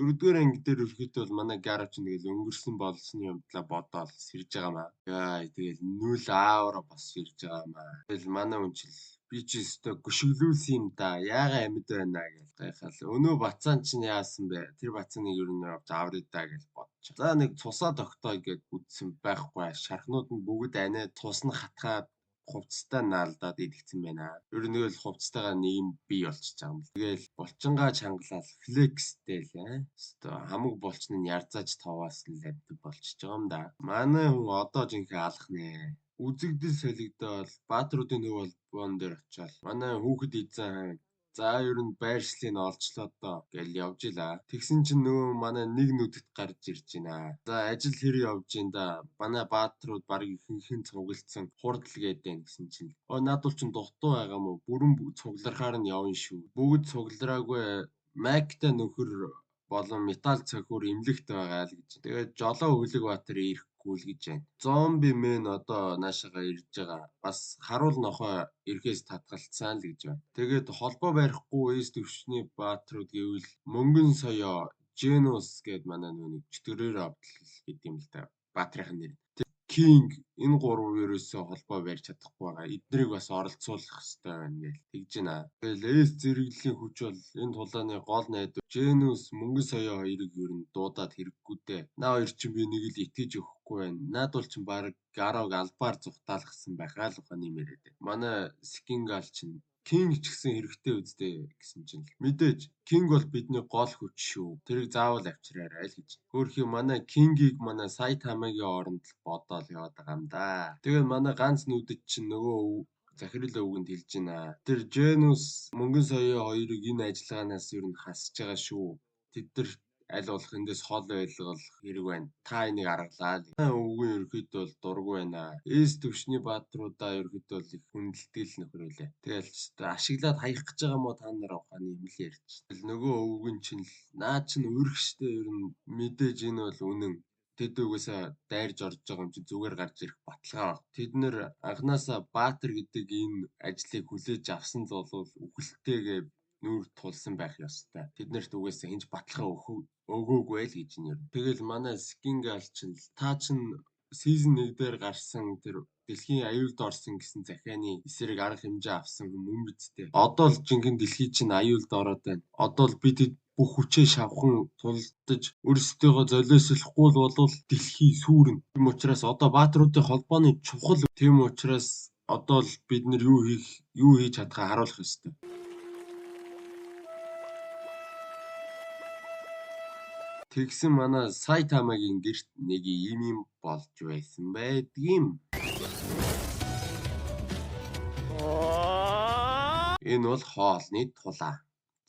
4-р анги дээр ерөөхдөө бол манай гараж тэгэл өнгөрсөн болсны юмтлаа бодоод сэрж байгаа маа. Яа тэгэл нүүл аавра бас сэрж байгаа маа. Тэгэл манай үнчил би ч өстө гүшиглүүлсэн юм да. Яага амьд байна гэж гайхал. Өнөө бацаан чинь яасан бэ? Тэр бацааныг ер нь авч аврыг даа гэж бодчих. За нэг цусаа тогтоё гэд үтсэн байхгүй. Шархнууд нь бүгд анаа цус нь хатгаад хувцастай наалдаад идэгцэн байна. Ер нь л хувцастайгаа нэм бий болчихж байгаа юм л. Тэгэл булчингаа чангалал флекстэй л Өстө хамаг булчин нь ярзааж таваас л лавд болчихж байгаа юм да. Манай хүн одоо жинхэнэ алах нэ. Үзэгдэл солигдоод Баатруудын төв холбоон дээр очиод манай хүүхэд эзэн за ер нь байршлыг олчлоо доо гэж явж илаа. Тэгсэн чинь нөгөө манай нэг нүдэт гарч ирж байна. За ажил хэр явж ин да. Манай Баатрууд баг ихэнхэн цуглдсан хурдл гэдэг гэсэн чинь. Наад бол чин дутуу байгаа мó бүрэн цугларахаар нь явна шүү. Бүгд цуглараагүй Мактай нөхөр болон металл цохиур эмлэгт байгаа л гэж. Тэгээд жолоо хүлэг баатар ирэхгүй л гэж байна. Зомби мэн одоо наашаага ирж байгаа. Бас харуул нохой ирэхээс татгалцсан л гэж байна. Тэгээд холбоо барихгүй эс төвшний баатрууд гэвэл мөнгөн соёо Женус гэд манай нэг чөтгөрөөр авдал гэдэг юм л да. Баатрын нэр. King энэ гурав ерөөсөө холбоо барьж чадахгүй байгаа. Эднийг бас оролцуулах хэрэгтэй байна гэж тэгж байна. Тэгэл эс зэрэглэлийн хүч бол энэ тулааны гол найдвар Genus мөнгөн соёо хоёрыг ер нь дуудаад хэрэггүй дээ. Наа хоёр чинь би нэг л итгэж өгөхгүй байна. Наад бол чинь баг гараг албаар зүхтаалгасан байхаа л ухааны мэрэд. Манай Skingal чинь King ч гэсэн хэрэгтэй үстэй гэсэн чинь мэдээж King бол бидний гол хүч шүү. Тэрийг заавал авчраарай л гэж. Хөөрхий манай King-ийг манай Saitama-гийн оронд л бодоол яваад байгаа юм да. Тэгээд манай ганц нүдэд чинь нөгөө захирал өвгөнд хэлж байна. Тэр Genus мөнгөн соёо хоёрыг энэ ажиллагаанаас ер нь хасж байгаа шүү. Тэд нар аль болох эндээс хол байлгах хэрэг байна. Та энийг аргалаа л. Өвгөн ерөөхдөө бол дургүй байна. Эс төвшний баатруудаа ерөөхдөө л их хүндэлтгэл нөхрөөлээ. Тэгэл ашиглаад хаях гэж байгаа мо та нараа ухааны юм л ярьж. Тэгэл нөгөө өвгөн чинь л наа чинь өргөштэй ер нь мэдээж энэ бол үнэн. Тэд угаасаа дайрж орж байгаа юм чи зүгээр гарч ирэх баталгаа. Тэд нэр анханасаа Баатар гэдэг энэ ажлыг хүлээж авсан л бол үхэлтэйгээ нүүр тулсан байх ёстой. Тэднэрт угаасаа хинж баталгаа өгөөгүй л гэж нэр. Тэгэл манай Skingal чинь та чинь season 1 дээр гарсан тэр дэлхийн аюулд орсон гэсэн захианы эсрэг арга хэмжээ авсан хүн бидтэй. Одоо л жинхэнэ дэлхий чинь аюулд ороод байна. Одоо л бид бүх хүчээ шавхан тулдаж өөрсдөө золиослохгүй бол дэлхий сүрнэ. Тийм учраас одоо Баатруудын холбооны чухал. Тийм учраас одоо л бид нар юу хийж чадхаа харуулах ёстой. Тэгсэн манай Saitama-гийн гэрт нэг юм болж байсан байдгийм. Энэ бол хоолны тулаа.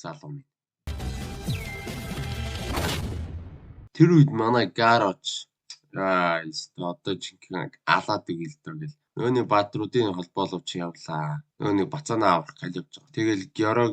Залуу минь. Тэр үед манай гараж одоо жинхэнэ алаад игэлдэ гэл. Нөгөөний Баатруудын холбоолууч явлаа. Нөгөөний бацаанаа аврах гал явж байгаа. Тэгэл гёро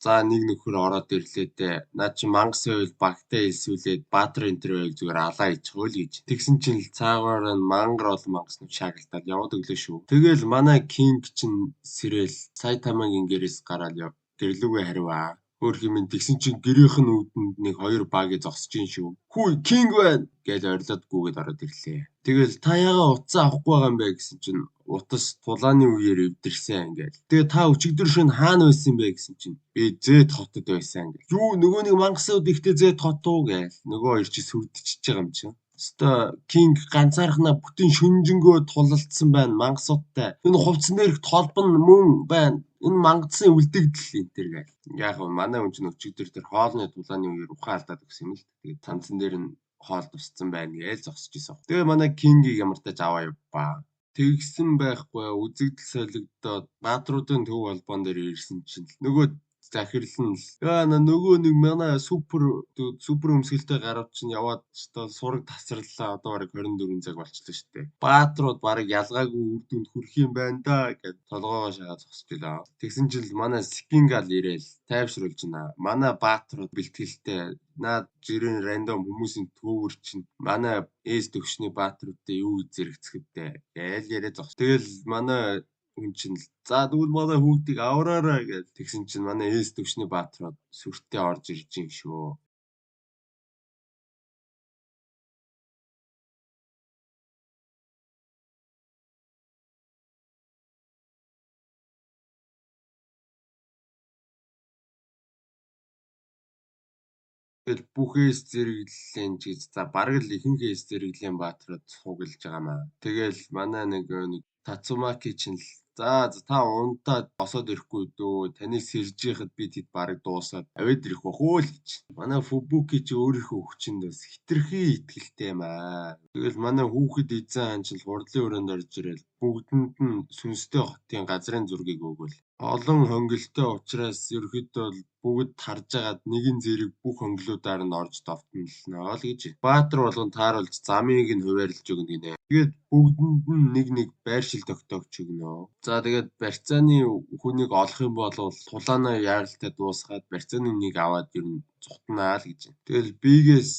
за нэг нөхөр ороод ирлээ дээ. Наа чи мангас байвал багтай илсүүлээд Баатар энэ төр байвал зүгээр алаа ичихгүй л гэж. Тэгсэн чинь л цаагаар нь мангар бол мангас нь шаагалтаад яваад өглөө шүү. Тэгэл манай King чинь сэрэл Saitama-гийн гэрээс гараад гэрлүүгээ хариваа. Хөөрхий минь тэгсэн чинь гэрийнх нь үүдэнд нэг хоёр багийг зогсож ин шүү. Хүү King байна гэж орилоод гүгээд ороод ирлээ. Тэгэл та ягаа утсаа авахгүй байгаа юм бэ гэсэн чинь утас тулааны үеэр эвдэрсэн ингээл. Тэгээ та өчигдөр шөнө хаана байсан бэ гэсэн чинь би Зэт хотод байсан гэл. Юу нөгөө нэг мангасууд ихтэй Зэт хот уу гээл. Нөгөө хоёр чи сүрдчихэж байгаа юм чинь. Өстө King ганцаархнаа бүтэн шүнжэнгөө тулалдсан байна мангасуудтай. Энэ хувцсан дээрх толбон мөн байна. Энэ мангасын үлдэгдэл энэ төр гээл. Яг нь манай хүн чинь өчигдөр тэр хоолны тулааны үеэр ухаан алдаад өгсөн юм л. Тэгээд цанцан дээр нь хоол тусцсан байна гэж зогсож исэн. Тэгээ манай King-ийг ямар тач аваа явбаа. Тэгсэн байхгүй үзэгдэл солигдоод Баатруудын төв холбоон дээр ирсэн чинь нөгөө захирал нь нөгөө нэг манай супер өмсгөлтэй гарав чинь яваад ч сураг тасраллаа одоо бараг 24 цаг болчихлоо шүү дээ. Баатрууд бараг ялгаагүй үр дүнд хүрэх юм байна да гэж толгоогоо шагаад зогсож илаа. Тэгсэн чинь манай Skingal ирээл тайвшруулж байна. Манай Баатрууд бэлтгэлтэй наад жирийн рандом хүмүүсийн төвөр чинь манай эс төвшний Баатруудтай юу зэрэгцэхэд гэж яриад зогс. Тэгэл манай хүн чинь за тэгвэл манай хүүхдийг авраарай гэж тэгсэн чинь манай эс төвшний Баатрууд сүртэй орж ирж ин шүү. Тэгэл бүхээс зэрэглэлийн ч гэж за бараг л ихэнхээс зэрэглэлийн баатрууд суугалж байгаа маа. Тэгэл манай нэг Тацумаки чинь л за та унтаа босоод ирэхгүй дөө. Таны сэрж яхад би тэд бараг дуусаад аваад ирэх бах уу л гэж. Манай Фубуки чи өөрийнхөө хүчинд бас хитрхи итгэлтэй юм аа. Тэгэл манай хүүхэд эзэн хаан чинь хурдлын өрөөнд орж ирэл бүгдэнд нь сүнстэй хотын газрын зургийг өгөөл. Олон хонгилтой учраас ерөөхдөө бүгд харж агаад нэгэн зэрэг бүх хонгилуудаар нь орж довтнолно л гэж. Баатар болгон тааруулж замыг нь хуваарлж өгнө гинэ. Тэгээд бүгдэнд нь нэг байршил тогтоогч өгнө. За тэгээд барьцааны хүнийг олох юм бол тулаанаа яаралтай дуусгаад барьцааны үнийг аваад ер нь цутнаа л гэж. Тэгэл бигээс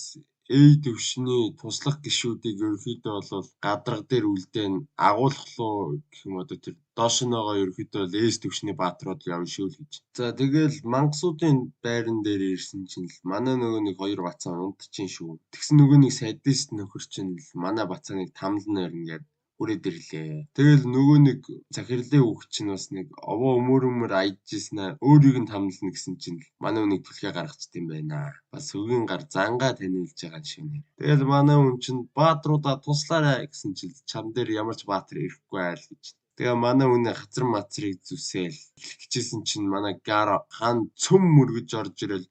төвшний туслах гишүүдийг ерөөхдөө бол гадарга дээр үлдээн агуулах руу гэх юм одоо тэр доош нь байгаа ерөөхдөө төвшний баатрууд явна шүү л гэж. За тэгэл мангасуудын байран дээр ирсэн чинь л манай нөгөө нэг хоёр бацаа унтчихин шүү. Тэгсэн нөгөө нэг садист нөхөр чинь л манай бацааныг тамлан өрнө гэдэг үрээд ирлээ. Тэгэл нөгөө нэг захирлын хүүхд чинь бас нэг овоо өмөр аядчихсан өөрийг нь тамлана гэсэн чинь манай үнийг түлхээ гаргацд юм байна. Бас өгийн гар зангаа таниулж байгаа шивнэ. Тэгэл манай хүн чинь баатруудаа туслаарай гэсэн чинь чам дээр ямар ч баатар ирэхгүй айл гэж. Тэгээ манай үнэ хазар мацрыг зүсээл хэлэх гэжсэн чинь манай Гаро хаан цөм мөргөж орж ирэл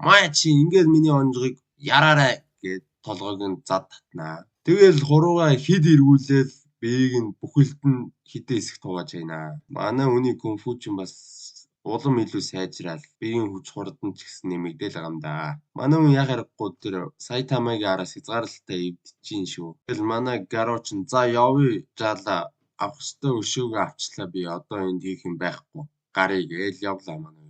маа чи ингээд миний онжгийг яраарай гэд толгойг нь зад татнаа. Тэгэл хуруугаа хид эргүүлээл бээг нь бүхэлд нь хідээ хэсэг тугааж байнаа. Манай үний кунфу чинь бас улам илүү сайжраал биеийн хүч хурдан ч гэсэн нэмэгдээл байгаа юм да. Манай хүн яг харахгүй тэр Сайтамагийн араас хязгаарлалтай эвдчихин шүү. Тэгэл манай Гаро чинь за явъя жаала авах ёстой өшөөгөө авчлаа би одоо энд хийх юм байхгүй. Гарыг гээл явлаа манай.